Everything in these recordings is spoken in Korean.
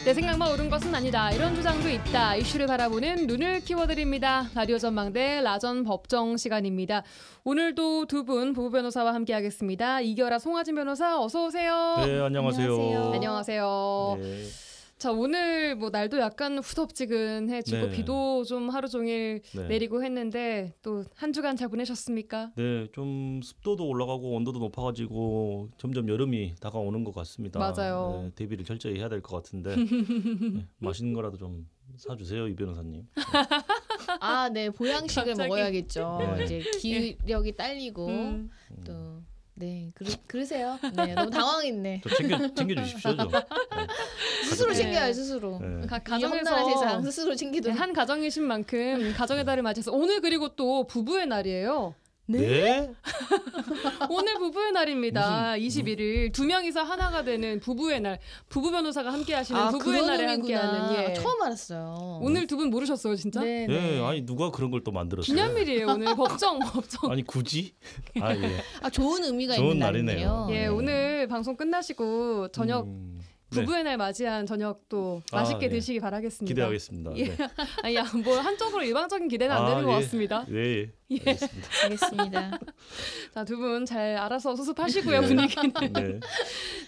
내 생각만 옳은 것은 아니다. 이런 주장도 있다. 이슈를 바라보는 눈을 키워드립니다. 라디오 전망대 라전 법정 시간입니다. 오늘도 두 분 부부 변호사와 함께하겠습니다. 이결아 송하진 변호사 어서 오세요. 네, 안녕하세요. 안녕하세요. 네. 자, 오늘 뭐 날도 약간 후덥지근해지고 네. 비도 좀 하루 종일 네. 내리고 했는데 또 한 주간 잘 보내셨습니까? 네, 좀 습도도 올라가고 온도도 높아가지고 점점 여름이 다가오는 것 같습니다. 맞아요. 네, 대비를 철저히 해야 될 것 같은데 네, 맛있는 거라도 좀 사주세요, 이 변호사님. 아, 네, 보양식을 갑자기. 먹어야겠죠. 네. 이제 기력이 딸리고 또 네, 그러세요. 네, 너무 당황했네. 좀 챙겨주십시오, 좀. 네. 스스로 네. 챙겨요, 스스로. 네. 이 험난한 세상 스스로 챙기도록. 한 가정이신 만큼 가정의 달을 맞이해서 오늘 그리고 또 부부의 날이에요. 네? 오늘 부부의 날입니다. 21일 두 명이서 하나가 되는 부부의 날. 부부 변호사가 함께하시는 부부의 그런 날에 의미구나. 함께하는 예. 처음 알았어요. 오늘 두 분 모르셨어요, 진짜? 네, 네, 아니 누가 그런 걸 또 만들었어요? 기념일이에요, 오늘 법정. 아니 굳이? 아 예. 아, 좋은 의미가 좋은 있는 날이네요. 날이네요. 예, 네. 오늘 방송 끝나시고 저녁 네, 부부의 날 맞이한 저녁도 맛있게 예. 드시기 바라겠습니다. 기대하겠습니다. 예. 네. 아니, 뭐 한쪽으로 일방적인 기대는 안 되는 것 예. 같습니다. 네, 예. 알겠습니다. 알겠습니다. 자, 두 분 잘 알아서 수습하시고요, 네. 분위기는. 네.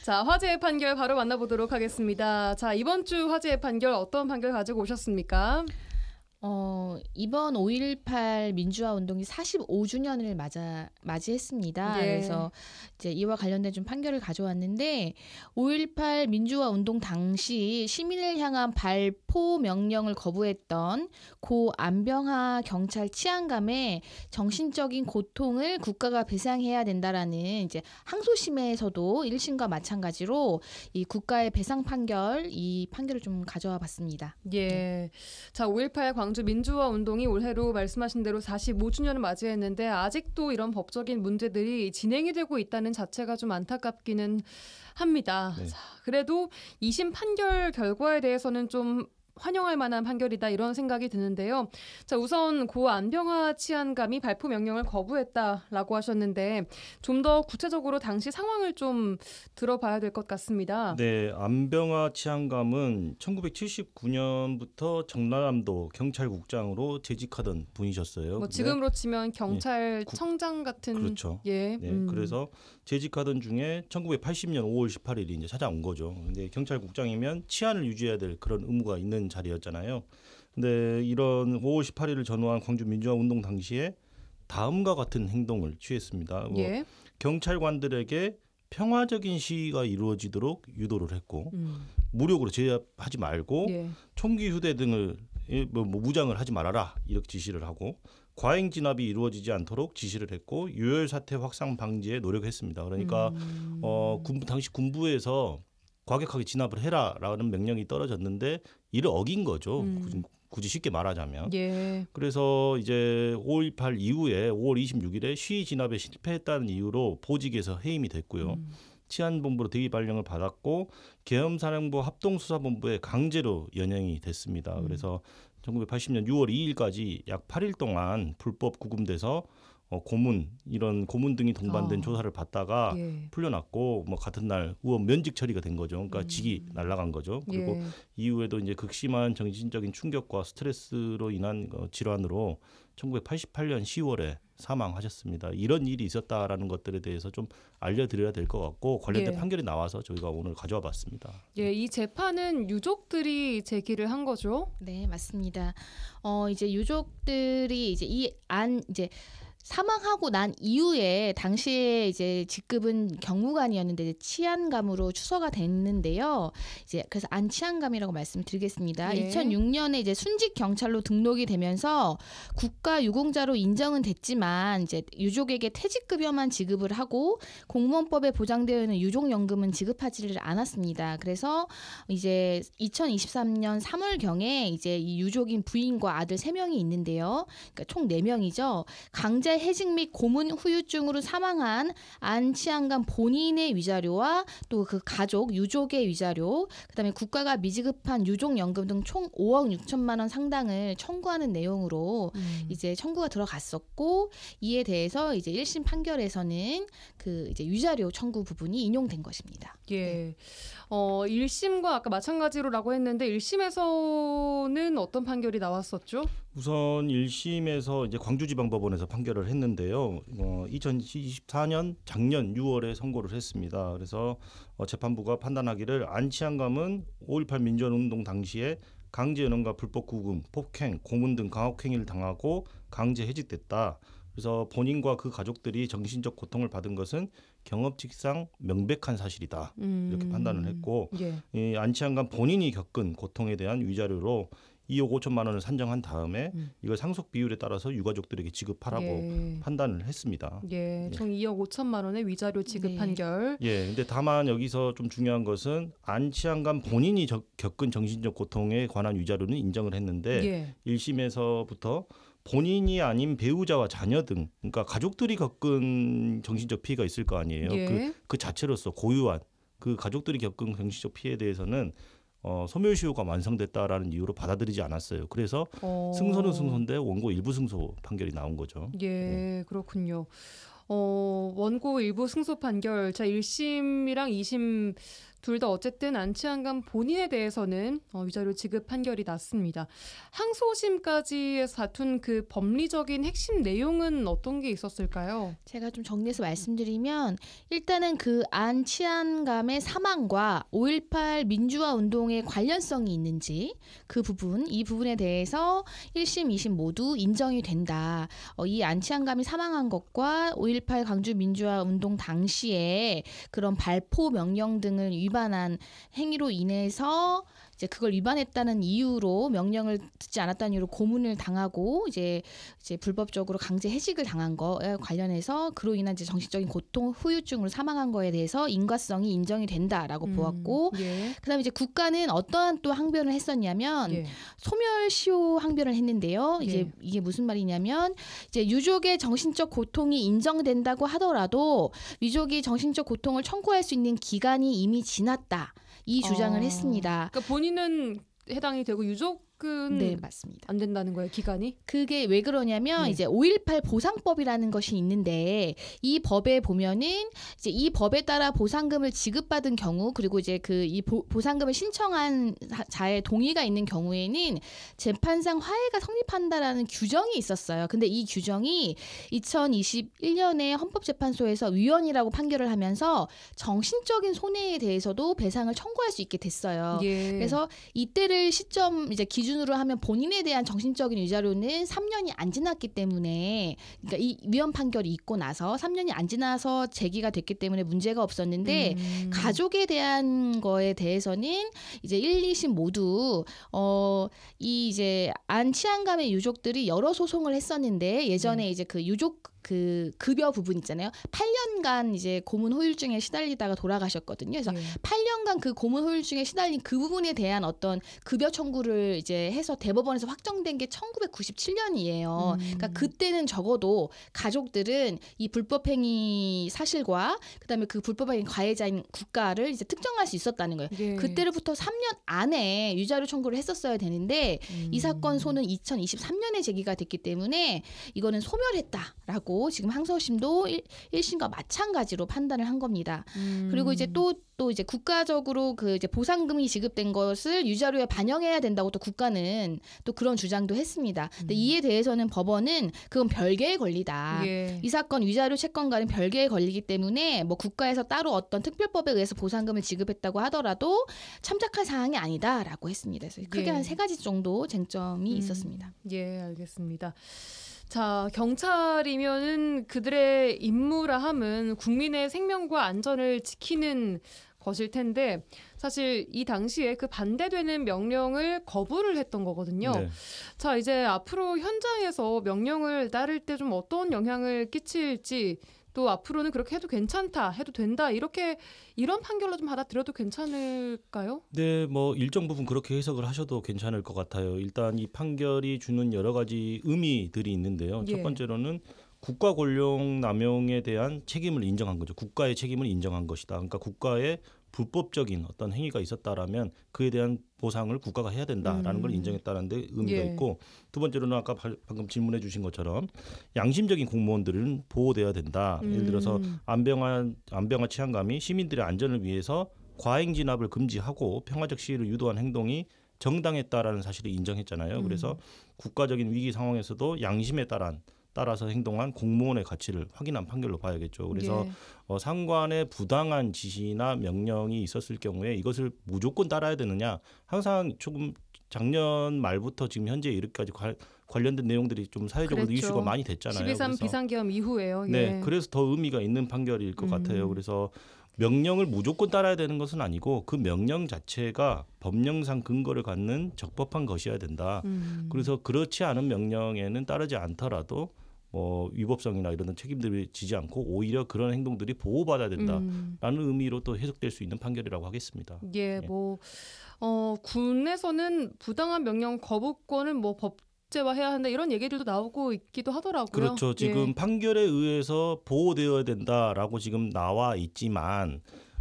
자, 화제의 판결 바로 만나보도록 하겠습니다. 자, 이번 주 화제의 판결 어떤 판결 가지고 오셨습니까? 이번 5.18 민주화 운동이 45주년을 맞이했습니다. 예. 그래서 이제 이와 관련된 좀 판결을 가져왔는데 5.18 민주화 운동 당시 시민을 향한 발포 명령을 거부했던 고 안병하 경찰 치안감의 정신적인 고통을 국가가 배상해야 된다라는 이제 항소심에서도 1심과 마찬가지로 이 국가의 배상 판결, 이 판결을 좀 가져와 봤습니다. 예. 자, 5.18 광주 민주화 운동이 올해로 말씀하신 대로 45주년을 맞이했는데 아직도 이런 법적인 문제들이 진행이 되고 있다는 자체가 좀 안타깝기는 합니다. 네. 자, 그래도 2심 판결 결과에 대해서는 좀 환영할 만한 판결이다 이런 생각이 드는데요. 자, 우선 고 안병하 치안감이 발포 명령을 거부했다라고 하셨는데 좀 더 구체적으로 당시 상황을 좀 들어봐야 될 것 같습니다. 네, 안병하 치안감은 1979년부터 전라남도 경찰국장으로 재직하던 분이셨어요. 뭐 근데 지금으로 치면 경찰청장 같은 그렇죠. 예. 네, 그래서 재직하던 중에 1980년 5월 18일이 이제 찾아온 거죠. 근데 경찰국장이면 치안을 유지해야 될 그런 의무가 있는 자리였잖아요. 근데 이런 5월 18일을 전후한 광주 민주화 운동 당시에 다음과 같은 행동을 취했습니다. 예. 경찰관들에게 평화적인 시위가 이루어지도록 유도를 했고 무력으로 제압하지 말고 예. 총기 휴대 등을 무장을 하지 말아라 이렇게 지시를 하고 과잉 진압이 이루어지지 않도록 지시를 했고 유혈 사태 확산 방지에 노력했습니다. 그러니까 당시 군부에서 과격하게 진압을 해라라는 명령이 떨어졌는데 이를 어긴 거죠. 굳이 쉽게 말하자면. 예. 그래서 이제 5.18 이후에 5월 26일에 시위 진압에 실패했다는 이유로 보직에서 해임이 됐고요. 치안본부로 대기 발령을 받았고 계엄사령부 합동수사본부에 강제로 연행이 됐습니다. 그래서 1980년 6월 2일까지 약 8일 동안 불법 구금돼서 이런 고문 등이 동반된 조사를 받다가 예. 풀려났고 뭐 같은 날 의원 면직 처리가 된 거죠. 그러니까 직이 날아간 거죠. 그리고 예. 이후에도 이제 극심한 정신적인 충격과 스트레스로 인한 질환으로 1988년 10월에 사망하셨습니다. 이런 일이 있었다라는 것들에 대해서 좀 알려드려야 될 것 같고 관련된 예. 판결이 나와서 저희가 오늘 가져와 봤습니다. 예, 이 재판은 유족들이 제기를 한 거죠? 네, 맞습니다. 이제 유족들이 이제 이제 사망하고 난 이후에 당시에 이제 직급은 경무관이었는데 이제 치안감으로 추서가 됐는데요. 이제 그래서 안치안감이라고 말씀드리겠습니다. 예. 2006년에 이제 순직 경찰로 등록이 되면서 국가 유공자로 인정은 됐지만 이제 유족에게 퇴직급여만 지급을 하고 공무원법에 보장되어 있는 유족연금은 지급하지를 않았습니다. 그래서 이제 2023년 3월경에 이제 이 유족인 부인과 아들 3명이 있는데요. 그러니까 총 4명이죠. 강제 판결의 해직 및 고문 후유증으로 사망한 안치안감 본인의 위자료와 또 그 가족, 유족의 위자료, 그다음에 국가가 미지급한 유족연금 등 총 5억 6천만 원 상당을 청구하는 내용으로 이제 청구가 들어갔었고 이에 대해서 이제 1심 판결에서는 그 이제 위자료 청구 부분이 인용된 것입니다. 예. 1심과 아까 마찬가지로라고 했는데 1심에서는 어떤 판결이 나왔었죠? 우선 1심에서 이제 광주지방법원에서 판결을 했는데요. 2024년 작년 6월에 선고를 했습니다. 그래서 재판부가 판단하기를 안치안감은 5.18 민주화운동 당시에 강제연행과 불법 구금, 폭행, 고문 등 강압행위를 당하고 강제 해직됐다. 그래서 본인과 그 가족들이 정신적 고통을 받은 것은 경업칙상 명백한 사실이다. 이렇게 판단을 했고 예. 이 안치안감 본인이 겪은 고통에 대한 위자료로 2억 5천만 원을 산정한 다음에 이걸 상속 비율에 따라서 유가족들에게 지급하라고 예. 판단을 했습니다. 예, 총 2억 5천만 원의 위자료 지급 네. 판결. 예, 근데 다만 여기서 좀 중요한 것은 안치안감 본인이 겪은 정신적 고통에 관한 위자료는 인정을 했는데 예. 1심에서부터 본인이 아닌 배우자와 자녀 등 그러니까 가족들이 겪은 정신적 피해가 있을 거 아니에요. 예. 그 자체로서 고유한 그 가족들이 겪은 정신적 피해에 대해서는 소멸시효가 완성됐다라는 이유로 받아들이지 않았어요. 그래서 승소는 승소인데 원고 일부 승소 판결이 나온 거죠. 예, 그렇군요. 원고 일부 승소 판결. 자, 1심이랑 2심 둘 다 어쨌든 안치안감 본인에 대해서는 위자료 지급 판결이 났습니다. 항소심까지 다툰 그 법리적인 핵심 내용은 어떤 게 있었을까요? 제가 좀 정리해서 말씀드리면 일단은 그 안치안감의 사망과 5.18 민주화 운동의 관련성이 있는지 그 부분, 이 부분에 대해서 1심, 2심 모두 인정이 된다. 이 안치안감이 사망한 것과 5.18 광주 민주화 운동 당시에 그런 발포 명령 등을 위반한 행위로 인해서 이제 그걸 위반했다는 이유로 명령을 듣지 않았다는 이유로 고문을 당하고 이제 불법적으로 강제 해직을 당한 거에 관련해서 그로 인한 이제 정신적인 고통 후유증으로 사망한 거에 대해서 인과성이 인정이 된다라고 보았고 예. 그다음에 이제 국가는 어떠한 또 항변을 했었냐면 예. 소멸시효 항변을 했는데요. 이제 예. 이게 무슨 말이냐면 이제 유족의 정신적 고통이 인정된다고 하더라도 유족이 정신적 고통을 청구할 수 있는 기간이 이미 지났다. 이 주장을 했습니다. 그러니까 본인은 해당이 되고 유족은 네, 맞습니다. 안 된다는 거예요, 기간이? 그게 왜 그러냐면 네. 이제 5.18 보상법이라는 것이 있는데 이 법에 보면은 이제 이 법에 따라 보상금을 지급받은 경우 그리고 이제 그 이 보상금을 신청한 자의 동의가 있는 경우에는 재판상 화해가 성립한다라는 규정이 있었어요. 근데 이 규정이 2021년에 헌법재판소에서 위헌이라고 판결을 하면서 정신적인 손해에 대해서도 배상을 청구할 수 있게 됐어요. 예. 그래서 이때를 시점 이제 기준으로 하면 본인에 대한 정신적인 위자료는 3년이 안 지났기 때문에 그러니까 이 위헌 판결이 있고 나서 3년이 안 지나서 제기가 됐기 때문에 문제가 없었는데 가족에 대한 거에 대해서는 이제 1, 2심 모두 이 이제 안치안감의 유족들이 여러 소송을 했었는데 예전에 이제 그 유족 그 급여 부분 있잖아요. 8년간 이제 고문 후유증에 시달리다가 돌아가셨거든요. 그래서 8년간 그 고문 후유증에 시달린 그 부분에 대한 어떤 급여 청구를 이제 해서 대법원에서 확정된 게 1997년이에요. 그러니까 그때는 적어도 가족들은 이 불법행위 사실과 그다음에 그 불법행위 가해자인 국가를 이제 특정할 수 있었다는 거예요. 예. 그때로부터 3년 안에 위자료 청구를 했었어야 되는데 이 사건 소는 2023년에 제기가 됐기 때문에 이거는 소멸했다라고 지금 항소심도 1심과 마찬가지로 판단을 한 겁니다. 그리고 이제 또 이제 국가적으로 그 이제 보상금이 지급된 것을 위자료에 반영해야 된다고 또 국가는 또 그런 주장도 했습니다. 근데 이에 대해서는 법원은 그건 별개의 권리다. 예. 이 사건 위자료 채권과는 별개의 권리이기 때문에 뭐 국가에서 따로 어떤 특별법에 의해서 보상금을 지급했다고 하더라도 참작할 사항이 아니다라고 했습니다. 그래서 크게 예. 한 3가지 정도 쟁점이 있었습니다. 예, 알겠습니다. 자, 경찰이면은 그들의 임무라 함은 국민의 생명과 안전을 지키는 것일 텐데 사실 이 당시에 그 반대되는 명령을 거부를 했던 거거든요. 네. 자, 이제 앞으로 현장에서 명령을 따를 때 좀 어떤 영향을 끼칠지 또 앞으로는 그렇게 해도 괜찮다, 해도 된다 이렇게 이런 판결로 좀 받아들여도 괜찮을까요? 네, 뭐 일정 부분 그렇게 해석을 하셔도 괜찮을 것 같아요. 일단 이 판결이 주는 여러 가지 의미들이 있는데요. 예. 첫 번째로는 국가 권력 남용에 대한 책임을 인정한 거죠. 국가의 책임을 인정한 것이다. 그러니까 국가의 불법적인 어떤 행위가 있었다라면 그에 대한 보상을 국가가 해야 된다라는 걸 인정했다는 데 의미가 예. 있고, 두 번째로는 아까 방금 질문해 주신 것처럼 양심적인 공무원들은 보호돼야 된다. 예를 들어서 안병화 치안감이 시민들의 안전을 위해서 과잉 진압을 금지하고 평화적 시위를 유도한 행동이 정당했다라는 사실을 인정했잖아요. 그래서 국가적인 위기 상황에서도 양심에 따라서 행동한 공무원의 가치를 확인한 판결로 봐야겠죠. 그래서 예. 상관의 부당한 지시나 명령이 있었을 경우에 이것을 무조건 따라야 되느냐. 항상 조금 작년 말부터 지금 현재 이렇게까지 관련된 내용들이 좀 사회적으로 그랬죠. 이슈가 많이 됐잖아요. 12.3 그래서 비상계엄 이후에요. 예. 네, 그래서 더 의미가 있는 판결일 것 같아요. 그래서 명령을 무조건 따라야 되는 것은 아니고 그 명령 자체가 법령상 근거를 갖는 적법한 것이어야 된다. 그래서 그렇지 않은 명령에는 따르지 않더라도 위법성이나 이런 책임들이 지지 않고 오히려 그런 행동들이 보호받아야 된다라는 의미로 또 해석될 수 있는 판결이라고 하겠습니다. 예, 군에서는 부당한 명령 거부권을 법제화해야 한다 이런 얘기들도 나오고 있기도 하더라고요. 그렇죠. 지금 예. 판결에 의해서 보호되어야 된다라고 지금 나와 있지만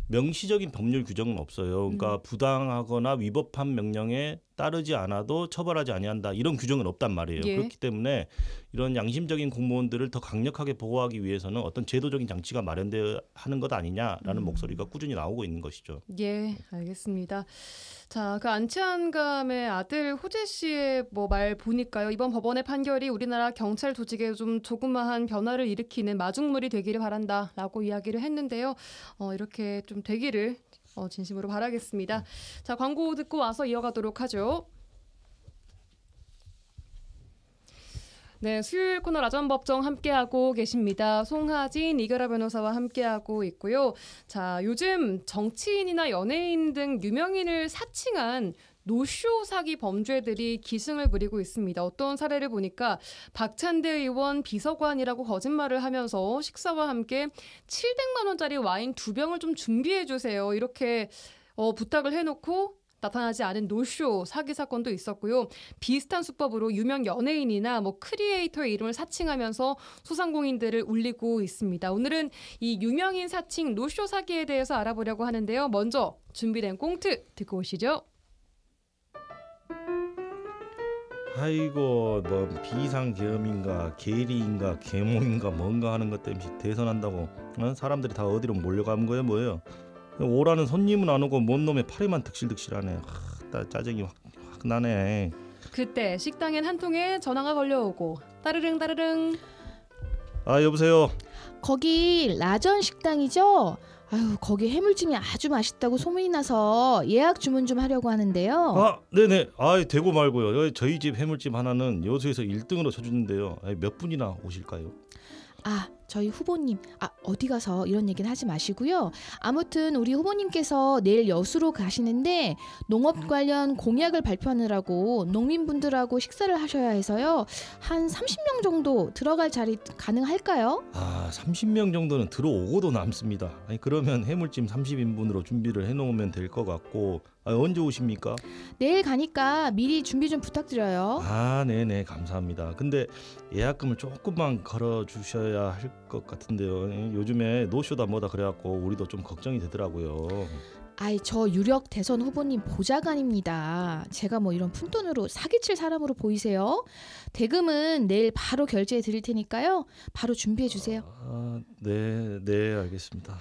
명시적인 법률 규정은 없어요. 그러니까 부당하거나 위법한 명령에 따르지 않아도 처벌하지 아니한다 이런 규정은 없단 말이에요. 예. 그렇기 때문에 이런 양심적인 공무원들을 더 강력하게 보호하기 위해서는 어떤 제도적인 장치가 마련돼야 하는 것 아니냐라는 목소리가 꾸준히 나오고 있는 것이죠. 예, 알겠습니다. 자, 그 안치환감의 아들 호재 씨의 말 보니까요. 이번 법원의 판결이 우리나라 경찰 조직에 좀 조그마한 변화를 일으키는 마중물이 되기를 바란다라고 이야기를 했는데요. 이렇게 좀 되기를 진심으로 바라겠습니다. 자, 광고 듣고 와서 이어가도록 하죠. 네, 수요일 코너 라전법정 함께하고 계십니다. 송하진, 이결아 변호사와 함께하고 있고요. 자, 요즘 정치인이나 연예인 등 유명인을 사칭한 노쇼 사기 범죄들이 기승을 부리고 있습니다. 어떤 사례를 보니까 박찬대 의원 비서관이라고 거짓말을 하면서 식사와 함께 700만 원짜리 와인 2병을 좀 준비해 주세요. 이렇게 부탁을 해놓고 나타나지 않은 노쇼 사기 사건도 있었고요. 비슷한 수법으로 유명 연예인이나 크리에이터의 이름을 사칭하면서 소상공인들을 울리고 있습니다. 오늘은 이 유명인 사칭 노쇼 사기에 대해서 알아보려고 하는데요. 먼저 준비된 꽁트 듣고 오시죠. 아이고 비상계엄인가 계리인가 계몽인가 뭔가 하는 것 때문에 대선한다고 사람들이 다 어디로 몰려가는 거예요 뭐예요. 오라는 손님은 안 오고 뭔 놈의 파리만 득실득실하네. 짜증이 확 나네. 그때 식당엔 한 통에 전화가 걸려오고 따르릉 따르릉. 아 여보세요. 거기 라전 식당이죠? 아유, 거기 해물찜이 아주 맛있다고 소문이 나서 예약 주문 좀 하려고 하는데요. 아 네네. 대고 말고요. 저희 집 해물찜 하나는 여수에서 1등으로 쳐주는데요. 몇 분이나 오실까요? 저희 후보님, 어디 가서 이런 얘기는 하지 마시고요. 아무튼 우리 후보님께서 내일 여수로 가시는데 농업 관련 공약을 발표하느라고 농민분들하고 식사를 하셔야 해서요. 한 30명 정도 들어갈 자리 가능할까요? 30명 정도는 들어오고도 남습니다. 그러면 해물찜 30인분으로 준비를 해놓으면 될 것 같고 언제 오십니까? 내일 가니까 미리 준비 좀 부탁드려요. 네네 감사합니다. 근데 예약금을 조금만 걸어주셔야 할 것 같은데요. 요즘에 노쇼다 뭐다 그래갖고 우리도 좀 걱정이 되더라고요. 저 유력 대선 후보님 보좌관입니다. 제가 이런 푼돈으로 사기칠 사람으로 보이세요? 대금은 내일 바로 결제해 드릴 테니까요. 바로 준비해 주세요. 네 알겠습니다.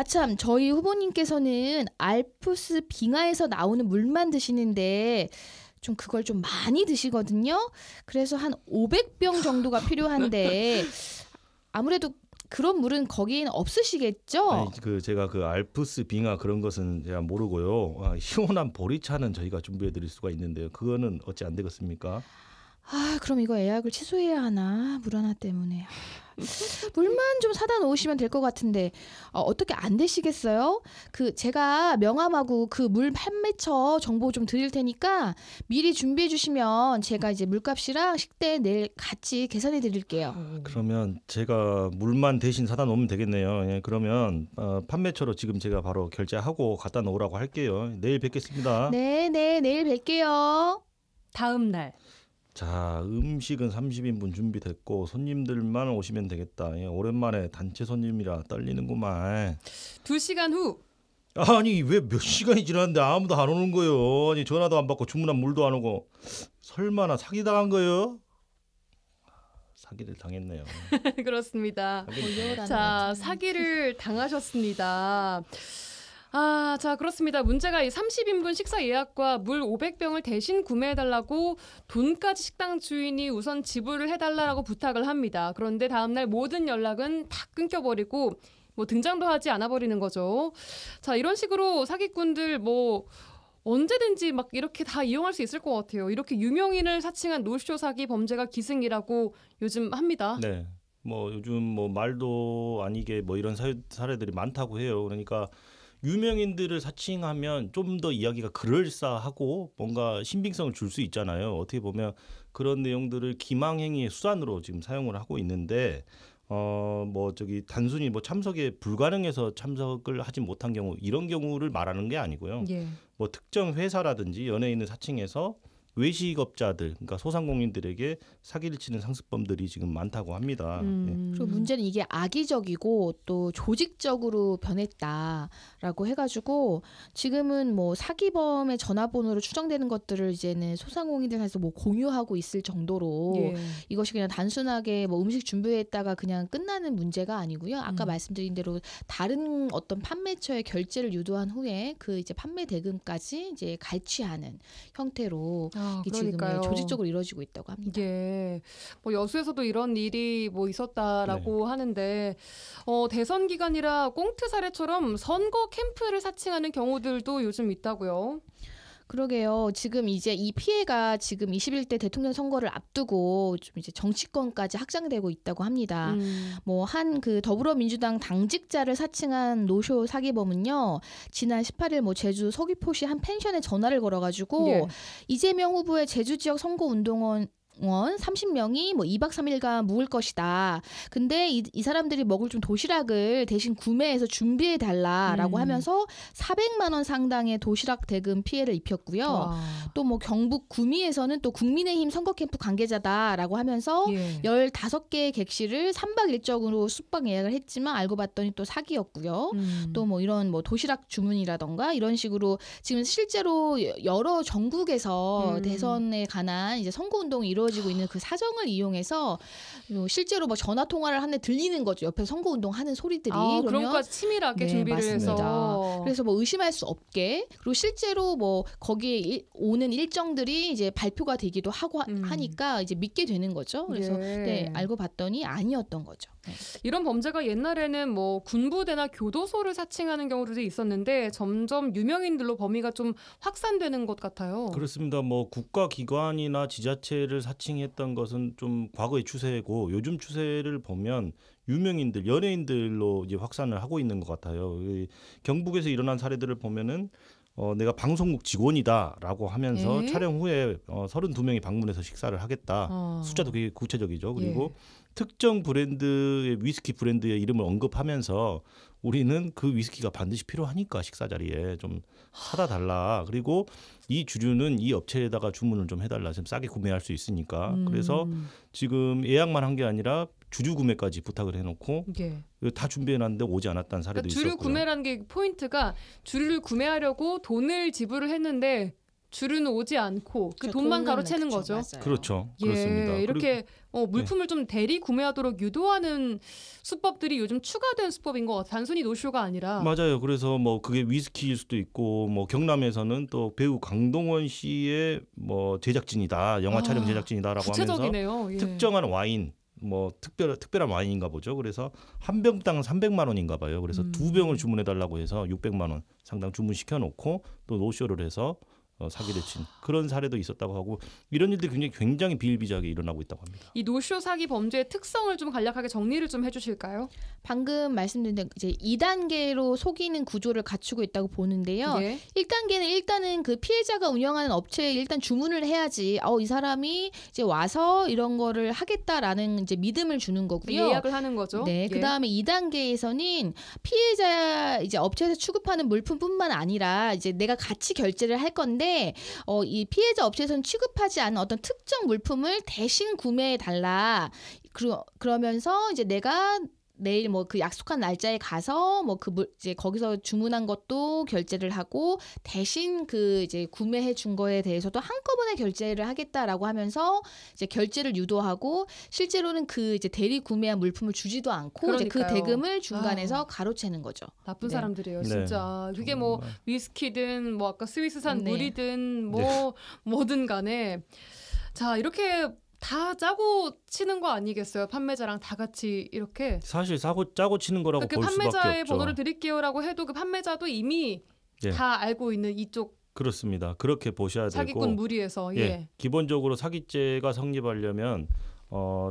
참 저희 후보님께서는 알프스 빙하에서 나오는 물만 드시는데 좀 그걸 좀 많이 드시거든요. 그래서 한 500병 정도가 필요한데 아무래도 그런 물은 거기는 없으시겠죠? 제가 그 알프스 빙하 그런 것은 제가 모르고요. 시원한 보리차는 저희가 준비해드릴 수가 있는데요. 그거는 어찌 안 되겠습니까? 그럼 이거 예약을 취소해야 하나? 물 하나 때문에. 물만 좀 사다 놓으시면 될 것 같은데 어떻게 안 되시겠어요? 제가 명함하고 그 물 판매처 정보 좀 드릴 테니까 미리 준비해 주시면 제가 이제 물값이랑 식대 내일 같이 계산해 드릴게요. 그러면 제가 물만 대신 사다 놓으면 되겠네요. 그러면 판매처로 지금 제가 바로 결제하고 갖다 놓으라고 할게요. 내일 뵙겠습니다. 네, 내일 뵐게요. 다음 날. 자, 음식은 30인분 준비됐고 손님들만 오시면 되겠다. 예, 오랜만에 단체 손님이라 떨리는구만. 2시간 후. 아니 왜 몇 시간이 지났는데 아무도 안 오는 거요? 아니 전화도 안 받고 주문한 물도 안 오고. 설마나 사기 당한 거요? 사기를 당했네요. 그렇습니다. 사기를 자, 사기를 당하셨습니다. 아, 자, 그렇습니다. 문제가 이 30인분 식사 예약과 물 500병을 대신 구매해달라고 돈까지 식당 주인이 우선 지불을 해달라고 부탁을 합니다. 그런데 다음날 모든 연락은 다 끊겨버리고 뭐 등장도 하지 않아버리는 거죠. 자, 이런 식으로 사기꾼들 뭐 언제든지 막 이렇게 다 이용할 수 있을 것 같아요. 이렇게 유명인을 사칭한 노쇼 사기 범죄가 기승이라고 요즘 합니다. 네. 뭐 요즘 뭐 말도 아니게 뭐 이런 사례들이 많다고 해요. 그러니까 유명인들을 사칭하면 좀 더 이야기가 그럴싸하고 뭔가 신빙성을 줄 수 있잖아요. 어떻게 보면 그런 내용들을 기망행위의 수단으로 지금 사용을 하고 있는데 뭐 저기 단순히 뭐 참석에 불가능해서 참석을 하지 못한 경우 이런 경우를 말하는 게 아니고요. 예. 뭐 특정 회사라든지 연예인을 사칭해서 외식업자들, 그러니까 소상공인들에게 사기를 치는 상습범들이 지금 많다고 합니다. 그리고 문제는 이게 악의적이고 또 조직적으로 변했다라고 해가지고 지금은 뭐 사기범의 전화번호로 추정되는 것들을 이제는 소상공인들에서 뭐 공유하고 있을 정도로 예. 이것이 그냥 단순하게 뭐 음식 준비했다가 그냥 끝나는 문제가 아니고요. 아까 말씀드린 대로 다른 어떤 판매처의 결제를 유도한 후에 그 이제 판매 대금까지 이제 갈취하는 형태로 이게 지금 그러니까요. 조직적으로 이루어지고 있다고 합니다. 예. 뭐 여수에서도 이런 일이 뭐 있었다라고 하는데 대선 기간이라 꽁트 사례처럼 선거 캠프를 사칭하는 경우들도 요즘 있다고요. 그러게요. 지금 이제 이 피해가 지금 21대 대통령 선거를 앞두고 좀 이제 정치권까지 확장되고 있다고 합니다. 뭐 한 그 더불어민주당 당직자를 사칭한 노쇼 사기범은요. 지난 18일 뭐 제주 서귀포시 한 펜션에 전화를 걸어가지고 예. 이재명 후보의 제주 지역 선거운동원 30명이 뭐 2박 3일간 묵을 것이다. 근데 이 사람들이 먹을 좀 도시락을 대신 구매해서 준비해 달라라고 하면서 400만 원 상당의 도시락 대금 피해를 입혔고요. 또 뭐 경북 구미에서는 또 국민의힘 선거 캠프 관계자다라고 하면서 예. 15개의 객실을 3박 일정으로 숙박 예약을 했지만 알고 봤더니 또 사기였고요. 또 뭐 이런 뭐 도시락 주문이라던가 이런 식으로 지금 실제로 여러 전국에서 대선에 관한 이제 선거 운동이 이루어지고 있는 그 사정을 이용해서 실제로 뭐 전화 통화를 하는데 들리는 거죠. 옆에 선거 운동 하는 소리들이. 그런 그러면 것까지 치밀하게 네, 준비를 맞습니다. 해서. 그래서 뭐 의심할 수 없게 그리고 실제로 뭐 거기에 오는 일정들이 이제 발표가 되기도 하고 하니까 이제 믿게 되는 거죠. 그래서 예. 네, 알고 봤더니 아니었던 거죠. 네. 이런 범죄가 옛날에는 뭐 군부대나 교도소를 사칭하는 경우도 있었는데 점점 유명인들로 범위가 좀 확산되는 것 같아요. 그렇습니다. 뭐 국가기관이나 지자체를 사칭했던 것은 좀 과거의 추세고 요즘 추세를 보면 유명인들, 연예인들로 이제 확산을 하고 있는 것 같아요. 경북에서 일어난 사례들을 보면은 내가 방송국 직원이다라고 하면서 예? 촬영 후에 32명이 방문해서 식사를 하겠다. 숫자도 되게 구체적이죠. 그리고 예. 특정 브랜드의 위스키 브랜드의 이름을 언급하면서 우리는 그 위스키가 반드시 필요하니까 식사 자리에 좀 사다 달라. 그리고 이 주류는 이 업체에다가 주문을 좀 해달라. 좀 싸게 구매할 수 있으니까. 그래서 지금 예약만 한 게 아니라 주류 구매까지 부탁을 해놓고 예. 다 준비해놨는데 오지 않았다는 사례도 그러니까 주류 있었고요. 구매라는 게 포인트가 주류를 구매하려고 돈을 지불을 했는데 주류는 오지 않고 그 돈만 가로채는 거죠. 맞아요. 그렇죠. 예, 그렇습니다. 이렇게 물품을 좀 대리 구매하도록 유도하는 수법들이 요즘 추가된 수법인 것 같아요. 단순히 노쇼가 아니라. 맞아요. 그래서 뭐 그게 위스키일 수도 있고 뭐 경남에서는 또 배우 강동원 씨의 뭐 제작진이다, 영화 촬영 제작진이다라고 하면서 구체적이네요. 예. 특정한 와인 뭐 특별한 와인인가 보죠. 그래서 한 병당 300만 원인가 봐요. 그래서 두 병을 주문해 달라고 해서 600만 원 상당 주문시켜 놓고 또 노쇼를 해서 사기를 친 그런 사례도 있었다고 하고 이런 일들이 굉장히 비일비재하게 일어나고 있다고 합니다. 이 노쇼 사기 범죄의 특성을 좀 간략하게 정리를 좀 해주실까요? 방금 말씀드린 대로 이제 2단계로 속이는 구조를 갖추고 있다고 보는데요. 예. 1단계는 일단은 그 피해자가 운영하는 업체에 일단 주문을 해야지. 이 사람이 이제 와서 이런 거를 하겠다라는 이제 믿음을 주는 거고요. 예약을 하는 거죠. 네, 예. 그다음에 2단계에서는 피해자 이제 업체에서 취급하는 물품뿐만 아니라 이제 내가 같이 결제를 할 건데 있는데 이 피해자 업체에서는 취급하지 않은 어떤 특정 물품을 대신 구매해 달라. 그러면서 이제 내가 내일 뭐 그 약속한 날짜에 가서 뭐 그 이제 거기서 주문한 것도 결제를 하고 대신 그 이제 구매해 준 거에 대해서도 한꺼번에 결제를 하겠다라고 하면서 이제 결제를 유도하고 실제로는 그 이제 대리 구매한 물품을 주지도 않고 이제 그 그러니까요. 대금을 중간에서 가로채는 거죠. 나쁜 네. 사람들이에요, 네. 진짜. 그게 뭐 정말. 위스키든 뭐 아까 스위스산 네. 물이든 뭐 뭐든 간에 자, 이렇게 다 짜고 치는 거 아니겠어요? 판매자랑 다 같이 이렇게. 사실 짜고 치는 거라고 그 볼 수밖에 판매자의 없죠. 번호를 드릴게요라고 해도 그 판매자도 이미 예. 다 알고 있는 이쪽 그렇습니다. 그렇게 보셔야 사기꾼 되고 무리에서 예. 기본적으로 사기죄가 성립하려면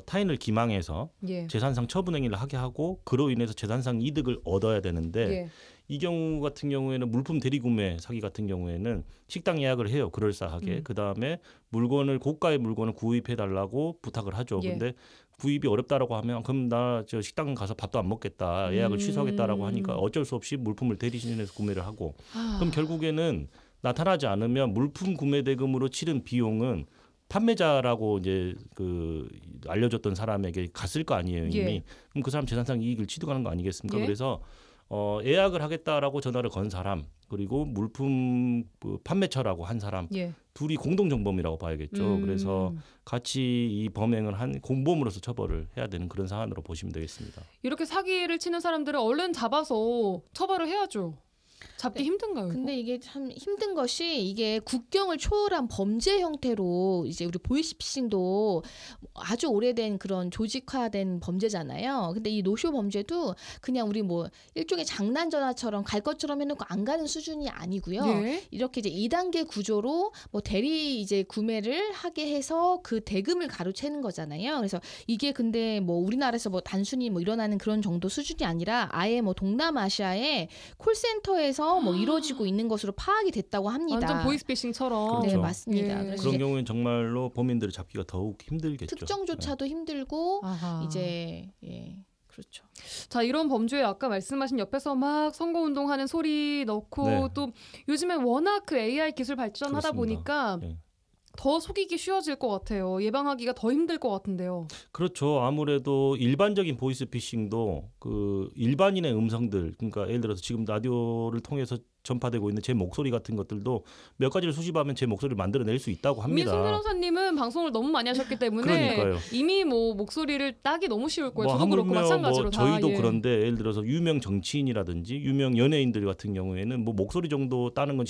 타인을 기망해서 예. 재산상 처분행위를 하게 하고 그로 인해서 재산상 이득을 얻어야 되는데 예. 이 경우 같은 경우에는 물품 대리구매 사기 같은 경우에는 식당 예약을 해요. 그럴싸하게. 그다음에 고가의 물건을 구입해 달라고 부탁을 하죠. 예. 근데 구입이 어렵다라고 하면 그럼 나 저 식당 가서 밥도 안 먹겠다. 예약을 취소하겠다라고 하니까 어쩔 수 없이 물품을 대리신에서 구매를 하고 그럼 결국에는 나타나지 않으면 물품 구매 대금으로 치른 비용은 판매자라고 이제 그 알려줬던 사람에게 갔을 거 아니에요 이미. 예. 그럼 그 사람 재산상 이익을 취득하는 거 아니겠습니까? 예. 그래서 예약을 하겠다라고 전화를 건 사람 그리고 물품 판매처라고 한 사람 예. 둘이 공동 정범이라고 봐야겠죠. 그래서 같이 이 범행을 한 공범으로서 처벌을 해야 되는 그런 사안으로 보시면 되겠습니다. 이렇게 사기를 치는 사람들을 얼른 잡아서 처벌을 해야죠. 잡기 힘든가요? 이거? 근데 이게 참 힘든 것이 이게 국경을 초월한 범죄 형태로 이제 우리 보이스피싱도 아주 오래된 그런 조직화된 범죄잖아요. 근데 이 노쇼 범죄도 그냥 우리 뭐 일종의 장난 전화처럼 갈 것처럼 해놓고 안 가는 수준이 아니고요. 예. 이렇게 이제 2단계 구조로 뭐 대리 이제 구매를 하게 해서 그 대금을 가로채는 거잖아요. 그래서 이게 근데 뭐 우리나라에서 뭐 단순히 뭐 일어나는 그런 정도 수준이 아니라 아예 뭐 동남아시아의 콜센터에서 뭐 이루어지고 있는 것으로 파악이 됐다고 합니다. 완전 보이스피싱처럼. 네, 그렇죠. 맞습니다. 예. 그래서 그런 이제 경우에는 정말로 범인들을 잡기가 더욱 힘들겠죠. 특정조차도 힘들고 아하. 이제 그렇죠. 자, 이런 범죄에 아까 말씀하신 옆에서 막 선거운동하는 소리 넣고 네. 또 요즘에 워낙 그 AI 기술 발전하다 그렇습니다. 보니까 예. 더 속이기 쉬워질 것 같아요. 예방하기가 더 힘들 것 같은데요. 그렇죠. 아무래도 일반적인 보이스피싱도 그 일반인의 음성들, 그러니까 예를 들어서 지금 라디오를 통해서 전파되고 있는 제 목소리 같은 것들도 몇 가지를 수집하면 제 목소리를 만들어낼 수 있다고 이미 합니다. 송 변호사님은 방송을 너무 많이 하셨기 때문에 그러니까요. 이미 뭐 목소리를 따기 너무 쉬울 거예요. 저도 그렇고 하물며 마찬가지로 뭐 다. 저희도 예. 그런데 예를 들어서 유명 정치인이라든지 유명 연예인들 같은 경우에는 뭐 목소리 정도 따는 건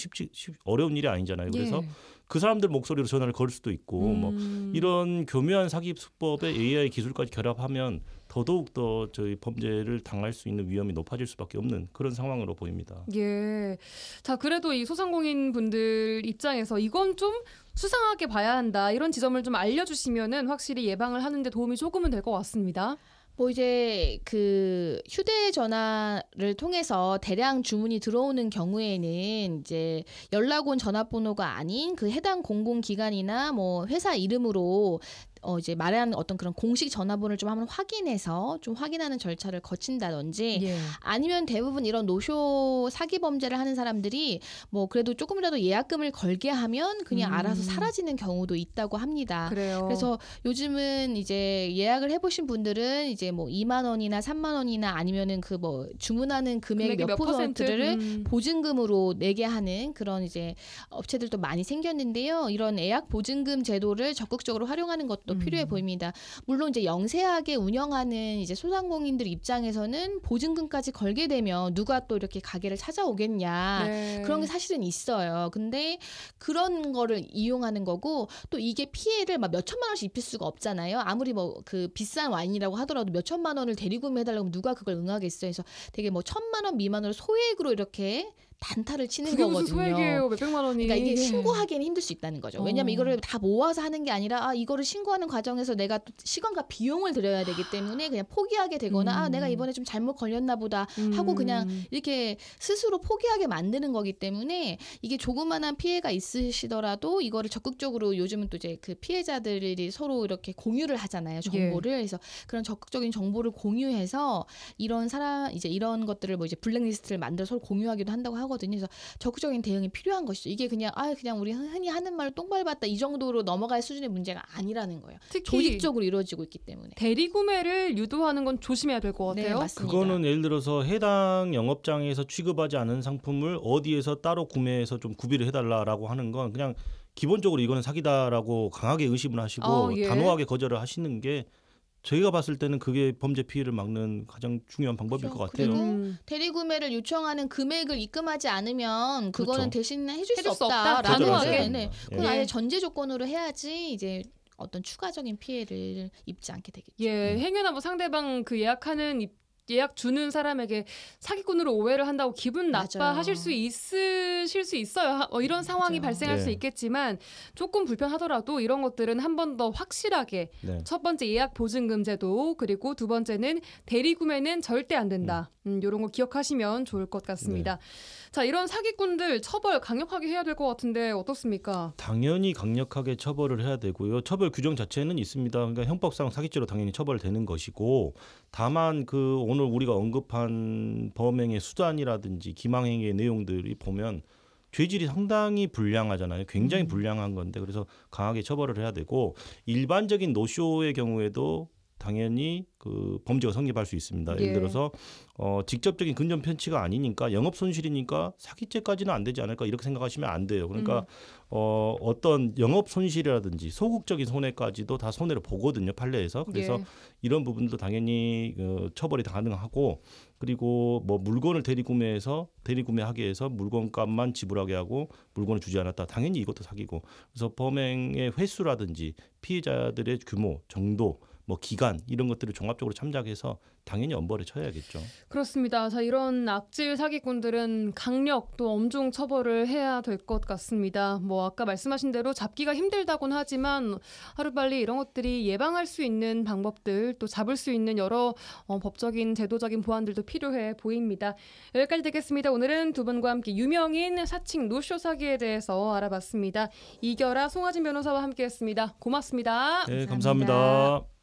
어려운 일이 아니잖아요. 그래서 예. 그 사람들 목소리로 전화를 걸 수도 있고 뭐 이런 교묘한 사기 수법에 AI 기술까지 결합하면 더더욱 더 저희 범죄를 당할 수 있는 위험이 높아질 수밖에 없는 그런 상황으로 보입니다. 예. 자, 그래도 이 소상공인 분들 입장에서 이건 좀 수상하게 봐야 한다. 이런 지점을 좀 알려주시면은 확실히 예방을 하는데 도움이 조금은 될 것 같습니다. 뭐 이제 그 휴대전화를 통해서 대량 주문이 들어오는 경우에는 이제 연락 온 전화번호가 아닌 그 해당 공공기관이나 뭐 회사 이름으로 이제 말하는 어떤 그런 공식 전화번호를 좀 한번 확인해서 좀 확인하는 절차를 거친다든지 예. 아니면 대부분 이런 노쇼 사기 범죄를 하는 사람들이 뭐 그래도 조금이라도 예약금을 걸게 하면 그냥 알아서 사라지는 경우도 있다고 합니다. 그래요. 그래서 요즘은 이제 예약을 해보신 분들은 이제 뭐 2만 원이나 3만 원이나 아니면은 그 뭐 주문하는 금액의 금액이 몇 퍼센트를 퍼센트? 보증금으로 내게 하는 그런 이제 업체들도 많이 생겼는데요. 이런 예약 보증금 제도를 적극적으로 활용하는 것도 필요해 보입니다. 물론 이제 영세하게 운영하는 이제 소상공인들 입장에서는 보증금까지 걸게 되면 누가 또 이렇게 가게를 찾아오겠냐. 네. 그런 게 사실은 있어요. 근데 그런 거를 이용하는 거고 또 이게 피해를 막 몇 천만 원씩 입힐 수가 없잖아요. 아무리 뭐 그 비싼 와인이라고 하더라도 몇 천만 원을 대리구매해달라고 하면 누가 그걸 응하겠어요. 그래서 되게 뭐 1,000만 원 미만으로 소액으로 이렇게 단타를 치는 그게 거거든요. 무슨 소액이에요. 몇백만 원이. 그러니까 이게 신고하기에는 힘들 수 있다는 거죠. 왜냐하면 이거를 다 모아서 하는 게 아니라 이거를 신고하는 과정에서 내가 또 시간과 비용을 들여야 되기 때문에 그냥 포기하게 되거나 내가 이번에 좀 잘못 걸렸나 보다 하고 그냥 이렇게 스스로 포기하게 만드는 거기 때문에 이게 조그만한 피해가 있으시더라도 이거를 적극적으로 요즘은 또 이제 그 피해자들이 서로 이렇게 공유를 하잖아요. 정보를. 그래서 그런 적극적인 정보를 공유해서 이런 사람 이제 이런 것들을 뭐 이제 블랙리스트를 만들어 서로 공유하기도 한다고 하거든요. 그래서 적극적인 대응이 필요한 것이죠. 이게 그냥 그냥 우리 흔히 하는 말로 똥 밟았다 이 정도로 넘어갈 수준의 문제가 아니라는 거예요. 특히 조직적으로 이루어지고 있기 때문에. 대리구매를 유도하는 건 조심해야 될 것 네, 같아요. 맞습니다. 그거는 예를 들어서 해당 영업장에서 취급하지 않은 상품을 어디에서 따로 구매해서 좀 구비를 해달라라고 하는 건 그냥 기본적으로 이거는 사기다라고 강하게 의심을 하시고 예. 단호하게 거절을 하시는 게 저희가 봤을 때는 그게 범죄 피해를 막는 가장 중요한 방법일 그렇죠. 것 같아요. 그리고 대리구매를 요청하는 금액을 입금하지 않으면 그거는 그렇죠. 대신 해줄 해줄 수 수 없다. 없다라는 단호하게. 거죠. 네. 그건 예. 아예 전제 조건으로 해야지 이제 어떤 추가적인 피해를 입지 않게 되겠죠. 예, 행여나 뭐 상대방 그 예약 주는 사람에게 사기꾼으로 오해를 한다고 기분 맞아요. 나빠하실 수 있어요. 이런 상황이 맞아요. 발생할 수 네. 있겠지만 조금 불편하더라도 이런 것들은 한 번 더 확실하게 네. 첫 번째 예약 보증금 제도 그리고 두 번째는 대리 구매는 절대 안 된다. 이런 거 기억하시면 좋을 것 같습니다. 자, 이런 사기꾼들 처벌 강력하게 해야 될 것 같은데 어떻습니까? 당연히 강력하게 처벌을 해야 되고요. 처벌 규정 자체는 있습니다. 그러니까 형법상 사기죄로 당연히 처벌되는 것이고 다만 그 오늘 우리가 언급한 범행의 수단이라든지 기망행위의 내용들이 보면 죄질이 상당히 불량하잖아요. 굉장히 불량한 건데 그래서 강하게 처벌을 해야 되고 일반적인 노쇼의 경우에도 당연히 그 범죄가 성립할 수 있습니다. 예. 예를 들어서 직접적인 금전 편취가 아니니까 영업 손실이니까 사기죄까지는 안 되지 않을까 이렇게 생각하시면 안 돼요. 그러니까 어떤 영업 손실이라든지 소극적인 손해까지도 다 손해를 보거든요. 판례에서. 그래서 예. 이런 부분도 당연히 처벌이 가능하고 그리고 뭐 물건을 대리구매하게 해서 물건값만 지불하게 하고 물건을 주지 않았다. 당연히 이것도 사기고. 그래서 범행의 횟수라든지 피해자들의 규모, 정도 뭐 기간 이런 것들을 종합적으로 참작해서 당연히 엄벌에 처해야겠죠. 그렇습니다. 자, 이런 악질 사기꾼들은 강력 또 엄중 처벌을 해야 될 것 같습니다. 뭐 아까 말씀하신 대로 잡기가 힘들다고는 하지만 하루빨리 이런 것들이 예방할 수 있는 방법들 또 잡을 수 있는 여러 법적인 제도적인 보완들도 필요해 보입니다. 여기까지 듣겠습니다. 오늘은 두 분과 함께 유명인 사칭 노쇼 사기에 대해서 알아봤습니다. 이결아 송하진 변호사와 함께했습니다. 고맙습니다. 네, 감사합니다. 감사합니다.